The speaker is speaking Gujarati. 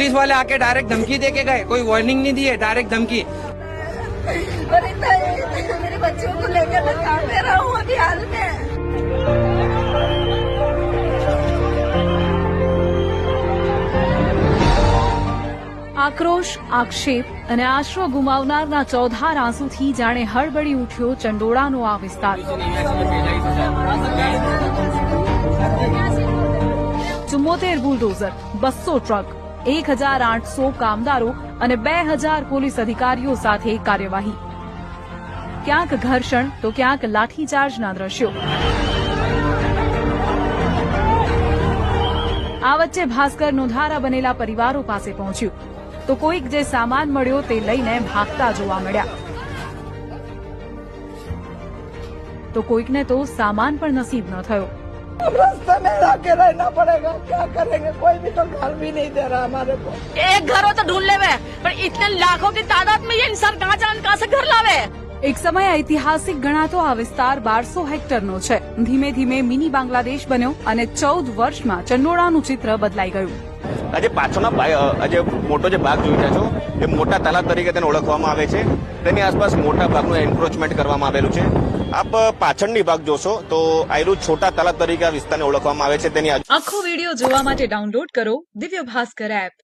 पुलिस वाले आके डायरेक्ट धमकी दे के गए, कोई वार्निंग नहीं दी है, डायरेक्ट धमकी। और इतना मेरे बच्चों को लेकर मैं काम में रहा हूँ अभी हाल में। આક્રોશ, આક્ષેપ અને આશરો ગુમાવનારના ચોધાર આંસુથી જાણે હળબળી ઉઠ્યો ચંડોળાનો આ વિસ્તાર। 74 બુલડોઝર, 200 ટ્રક, 1800 કામદારો અને 2000 પોલીસ અધિકારીઓ સાથે કાર્યવાહી। ક્યાંક ઘર્ષણ તો ક્યાંક લાઠીચાર્જના દ્રશ્યો। આ વચ્ચે ભાસ્કર નોંધારા બનેલા પરિવારો પાસે પહોંચ્યું તો કોઈક જે સામાન મળ્યો તે લઈને ભાગતા જોવા મળ્યા, તો કોઈકને તો સામાન પણ નસીબ ન થયો। रास्ते में आके रहना पड़ेगा, क्या करेंगे, कोई भी तो घर भी नहीं दे रहा हमारे को। एक घर हो तो ढूंढ ले पर इतने लाखों की तादाद में ये इंसान कहाँ से घर लावे। એક સમય ઐતિહાસિક ગણાતો આ વિસ્તાર 1200 હેક્ટરનો છે। ધીમે ધીમે મિની બાંગ્લાદેશ બન્યો અને 14 વર્ષમાં ચંડોળાનું ચિત્ર બદલાઈ ગયું। આજે પાછળના આજે મોટો જે ભાગ જોઈ રહ્યા છો એ મોટા તળાવ તરીકે તેને ઓળખવામાં આવે છે। તેની આસપાસ મોટા ભાગનું એન્ક્રોચમેન્ટ કરવામાં આવેલું છે। આપ પાછળની ભાગ જોશો તો આયરું છોટા તળાવ તરીકે આ વિસ્તારને ઓળખવામાં આવે છે। તેની આખો વિડીયો જોવા માટે ડાઉનલોડ કરો દિવ્ય ભાસ્કર એપ।